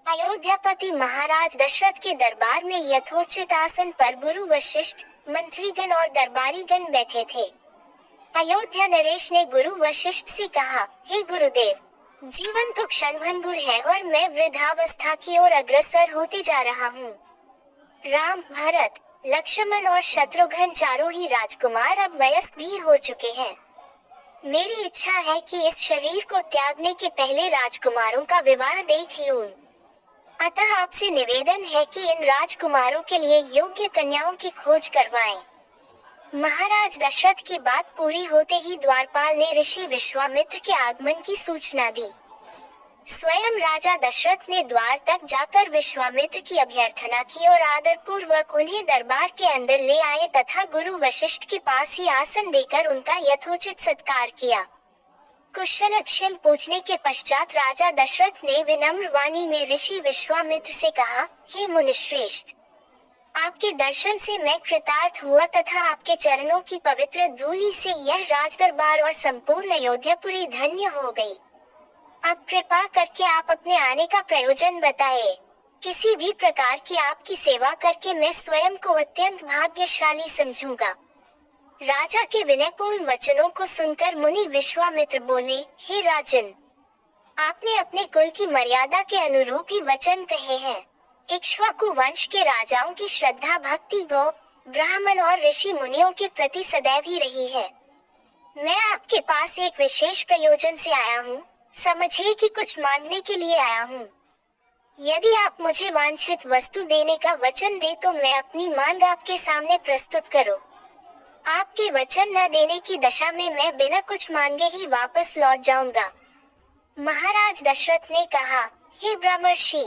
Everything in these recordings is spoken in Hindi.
अयोध्यापति महाराज दशरथ के दरबार में यथोचित आसन पर गुरु वशिष्ठ, मंत्रीगण और दरबारीगण बैठे थे। अयोध्या नरेश ने गुरु वशिष्ठ से कहा, हे गुरुदेव, जीवन तो क्षणभंगुर है और मैं वृद्धावस्था की ओर अग्रसर होते जा रहा हूँ। राम, भरत, लक्ष्मण और शत्रुघ्न चारों ही राजकुमार अब वयस्क भी हो चुके हैं। मेरी इच्छा है कि इस शरीर को त्यागने के पहले राजकुमारों का विवाह देख लूं। अतः आपसे निवेदन है कि इन राजकुमारों के लिए योग्य कन्याओं की खोज करवाएं। महाराज दशरथ की बात पूरी होते ही द्वारपाल ने ऋषि विश्वामित्र के आगमन की सूचना दी। स्वयं राजा दशरथ ने द्वार तक जाकर विश्वामित्र की अभ्यर्थना की और आदर पूर्वक उन्हें दरबार के अंदर ले आए तथा गुरु वशिष्ठ के पास ही आसन देकर उनका यथोचित सत्कार किया। कुशलक्षेम पूछने के पश्चात राजा दशरथ ने विनम्र वाणी में ऋषि विश्वामित्र से कहा, हे मुनिश्रेष्ठ, आपके दर्शन से मैं कृतार्थ हुआ तथा आपके चरणों की पवित्र धूलि से यह राजदरबार और संपूर्ण अयोध्यापुरी धन्य हो गई। अब कृपा करके आप अपने आने का प्रयोजन बताएं। किसी भी प्रकार की आपकी सेवा करके मैं स्वयं को अत्यंत भाग्यशाली समझूंगा। राजा के विनयपूर्ण वचनों को सुनकर मुनि विश्वामित्र बोले, हे राजन, आपने अपने कुल की मर्यादा के अनुरूप ही वचन कहे हैं। इक्ष्वाकु वंश के राजाओं की श्रद्धा भक्ति गौ, ब्राह्मण और ऋषि मुनियों के प्रति सदैव ही रही है। मैं आपके पास एक विशेष प्रयोजन से आया हूँ। समझिए कि कुछ मांगने के लिए आया हूँ। यदि आप मुझे वांछित वस्तु देने का वचन दे तो मैं अपनी मांग आपके सामने प्रस्तुत करूँ। आपके वचन न देने की दशा में मैं बिना कुछ मांगे ही वापस लौट जाऊंगा। महाराज दशरथ ने कहा, हे ब्रह्मर्षि,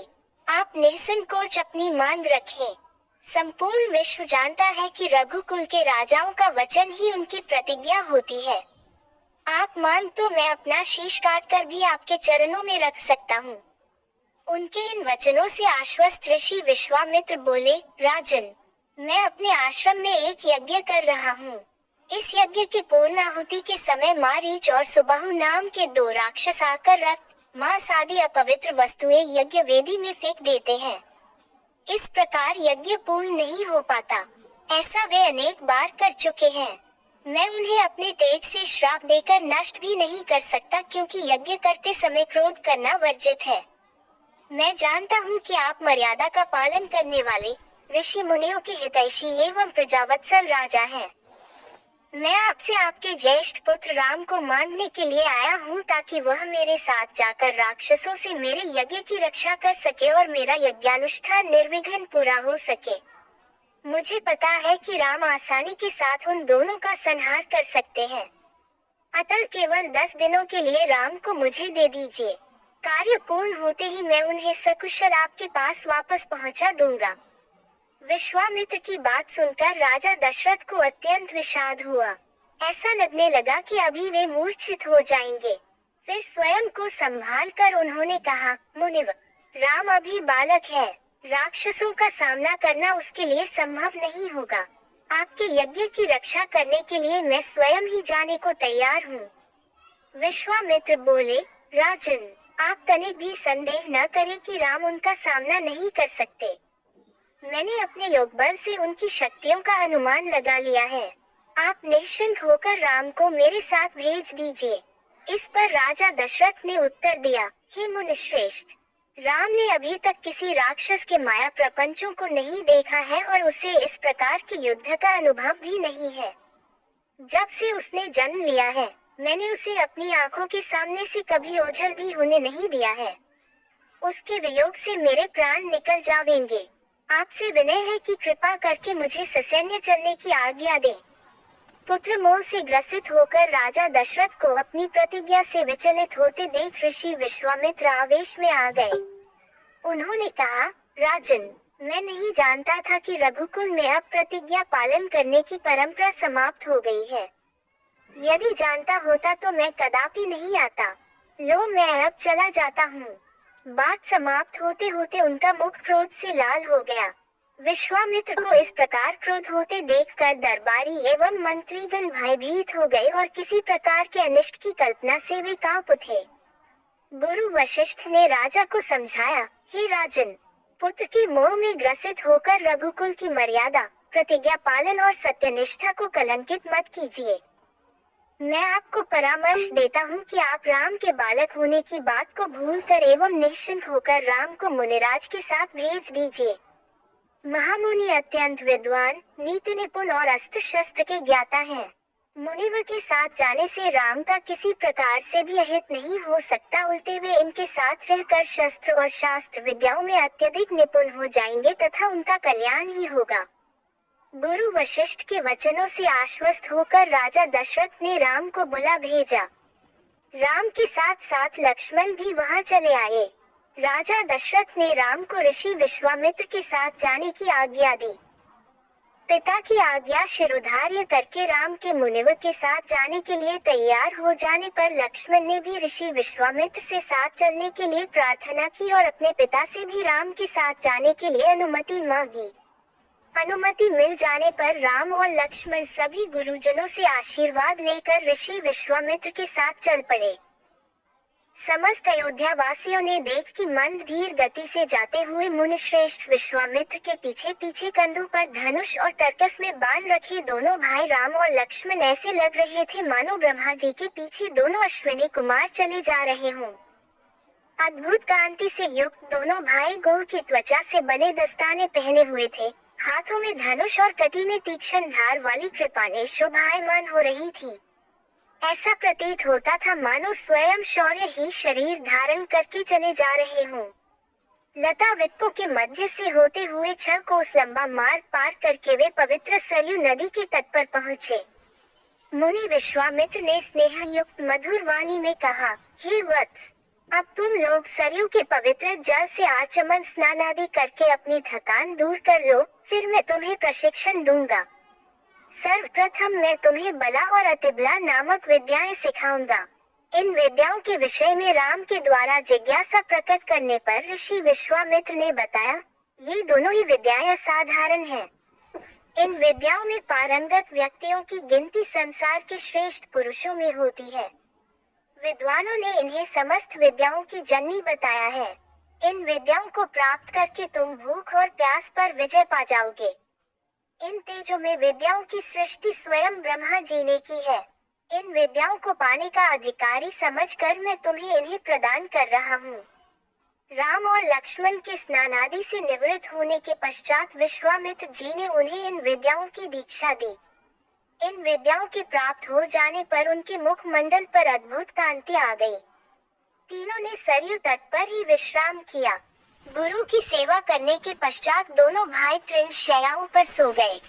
आप निसंकोच अपनी मांग रखें। संपूर्ण विश्व जानता है कि रघुकुल के राजाओं का वचन ही उनकी प्रतिज्ञा होती है। आप मान तो मैं अपना शीश काट कर भी आपके चरणों में रख सकता हूँ। उनके इन वचनों से आश्वस्त ऋषि विश्वामित्र बोले, राजन, मैं अपने आश्रम में एक यज्ञ कर रहा हूँ। इस यज्ञ की पूर्णाहुति के समय मारीच और सुबाहु नाम के दो राक्षस आकर रक्त, मांस आदि अपवित्र वस्तुएं यज्ञ वेदी में फेंक देते हैं। इस प्रकार यज्ञ पूर्ण नहीं हो पाता। ऐसा वे अनेक बार कर चुके हैं। मैं उन्हें अपने तेज से श्राप देकर नष्ट भी नहीं कर सकता, क्योंकि यज्ञ करते समय क्रोध करना वर्जित है। मैं जानता हूँ कि आप मर्यादा का पालन करने वाले ऋषि मुनियों के हितैषी एवं प्रजावत्सल राजा हैं। मैं आपसे आपके ज्येष्ठ पुत्र राम को मांगने के लिए आया हूँ, ताकि वह मेरे साथ जाकर राक्षसों से मेरे यज्ञ की रक्षा कर सके और मेरा यज्ञानुष्ठान निर्विघ्न पूरा हो सके। मुझे पता है कि राम आसानी के साथ उन दोनों का संहार कर सकते हैं। अतः केवल 10 दिनों के लिए राम को मुझे दे दीजिए। कार्य पूर्ण होते ही मैं उन्हें सकुशल आपके पास वापस पहुंचा दूंगा। विश्वामित्र की बात सुनकर राजा दशरथ को अत्यंत विषाद हुआ। ऐसा लगने लगा कि अभी वे मूर्छित हो जाएंगे। फिर स्वयं को संभाल कर उन्होंने कहा, मुनिव, राम अभी बालक है। राक्षसों का सामना करना उसके लिए संभव नहीं होगा। आपके यज्ञ की रक्षा करने के लिए मैं स्वयं ही जाने को तैयार हूँ। विश्वामित्र बोले, राजन, आप तनिक भी संदेह न करें कि राम उनका सामना नहीं कर सकते। मैंने अपने योग बल से उनकी शक्तियों का अनुमान लगा लिया है। आप निश्चिंत होकर राम को मेरे साथ भेज दीजिए। इस पर राजा दशरथ ने उत्तर दिया, हे मुनिश्रेष्ठ, राम ने अभी तक किसी राक्षस के माया प्रपंचों को नहीं देखा है और उसे इस प्रकार के युद्ध का अनुभव भी नहीं है। जब से उसने जन्म लिया है, मैंने उसे अपनी आंखों के सामने से कभी ओझल भी होने नहीं दिया है। उसके वियोग से मेरे प्राण निकल जाएंगे। आपसे विनय है कि कृपा करके मुझे ससैन्य चलने की आज्ञा दें। पुत्र मोह से ग्रसित होकर राजा दशरथ को अपनी प्रतिज्ञा से विचलित होते देख ऋषि विश्वामित्र आवेश में आ गए। उन्होंने कहा, राजन, मैं नहीं जानता था कि रघुकुल में अब प्रतिज्ञा पालन करने की परंपरा समाप्त हो गई है। यदि जानता होता तो मैं कदापि नहीं आता। लो, मैं अब चला जाता हूँ। बात समाप्त होते होते उनका मुख क्रोध से लाल हो गया। विश्वामित्र को इस प्रकार क्रोध होते देखकर दरबारी एवं मंत्रीगण भयभीत हो गए और किसी प्रकार के अनिष्ट की कल्पना से वे कांप उठे। गुरु वशिष्ठ ने राजा को समझाया, हे राजन, पुत्र के मोह में ग्रसित होकर रघुकुल की मर्यादा, प्रतिज्ञा पालन और सत्यनिष्ठा को कलंकित मत कीजिए। मैं आपको परामर्श देता हूँ कि आप राम के बालक होने की बात को भूलकर एवं निश्चिंत होकर राम को मुनिराज के साथ भेज दीजिए। महामुनि अत्यंत विद्वान, नीति निपुण और अस्त्र शस्त्र के ज्ञाता हैं। मुनिव के साथ जाने से राम का किसी प्रकार से भी अहित नहीं हो सकता, उल्टे वे इनके साथ रहकर शस्त्र और शास्त्र विद्याओं में अत्यधिक निपुण हो जाएंगे तथा उनका कल्याण ही होगा। गुरु वशिष्ठ के वचनों से आश्वस्त होकर राजा दशरथ ने राम को बुला भेजा। राम के साथ साथ लक्ष्मण भी वहां चले आए। राजा दशरथ ने राम को ऋषि विश्वामित्र के साथ जाने की आज्ञा दी। पिता की आज्ञा शिरोधार्य करके राम के मुनिव के साथ जाने के लिए तैयार हो जाने पर लक्ष्मण ने भी ऋषि विश्वामित्र से साथ चलने के लिए प्रार्थना की और अपने पिता से भी राम के साथ जाने के लिए अनुमति मांगी। अनुमति मिल जाने पर राम और लक्ष्मण सभी गुरुजनों से आशीर्वाद लेकर ऋषि विश्वामित्र के साथ चल पड़े। समस्त अयोध्या वासियों ने देख कि मंद धीर गति से जाते हुए मुनिश्रेष्ठ विश्वामित्र के पीछे पीछे कंधों पर धनुष और तरकस में बाण रखे दोनों भाई राम और लक्ष्मण ऐसे लग रहे थे मानो ब्रह्मा जी के पीछे दोनों अश्विनी कुमार चले जा रहे हों। अद्भुत कांति से युक्त दोनों भाई गोह की त्वचा से बने दस्ताने पहने हुए थे। हाथों में धनुष और कटी में तीक्ष्ण धार वाली कृपाणें शोभायमान हो रही थी। ऐसा प्रतीत होता था मानो स्वयं शौर्य ही शरीर धारण करके चले जा रहे हों। लता वृक्षों के मध्य से होते हुए 6 कोस लंबा मार्ग पार करके वे पवित्र सरयू नदी के तट पर पहुँचे। मुनि विश्वामित्र ने स्नेह युक्त मधुर वाणी में कहा, हे वत्स, अब तुम लोग सरयू के पवित्र जल से आचमन स्नान आदि करके अपनी थकान दूर कर लो, फिर मैं तुम्हें प्रशिक्षण दूंगा। सर्वप्रथम मैं तुम्हें बला और अतिबला नामक विद्याएं सिखाऊंगा। इन विद्याओं के विषय में राम के द्वारा जिज्ञासा प्रकट करने पर ऋषि विश्वामित्र ने बताया, ये दोनों ही विद्याएं असाधारण हैं। इन विद्याओं में पारंगत व्यक्तियों की गिनती संसार के श्रेष्ठ पुरुषों में होती है। विद्वानों ने इन्हें समस्त विद्याओं की जननी बताया है। इन विद्याओं को प्राप्त करके तुम भूख और प्यास पर विजय पा जाओगे। इन तेजों में विद्याओं की सृष्टि स्वयं ब्रह्मा जी ने की है। इन विद्याओं को पाने का अधिकारी समझकर मैं तुम्हें इन्हें प्रदान कर रहा हूँ। राम और लक्ष्मण के स्नान आदि से निवृत्त होने के पश्चात विश्वामित्र जी ने उन्हें इन विद्याओं की दीक्षा दी। इन विद्याओं के प्राप्त हो जाने पर उनके मुखमंडल पर अद्भुत कांति आ गई। तीनों ने सरयू तट पर ही विश्राम किया। गुरु की सेवा करने के पश्चात दोनों भाई तृण शैयाओं पर सो गए।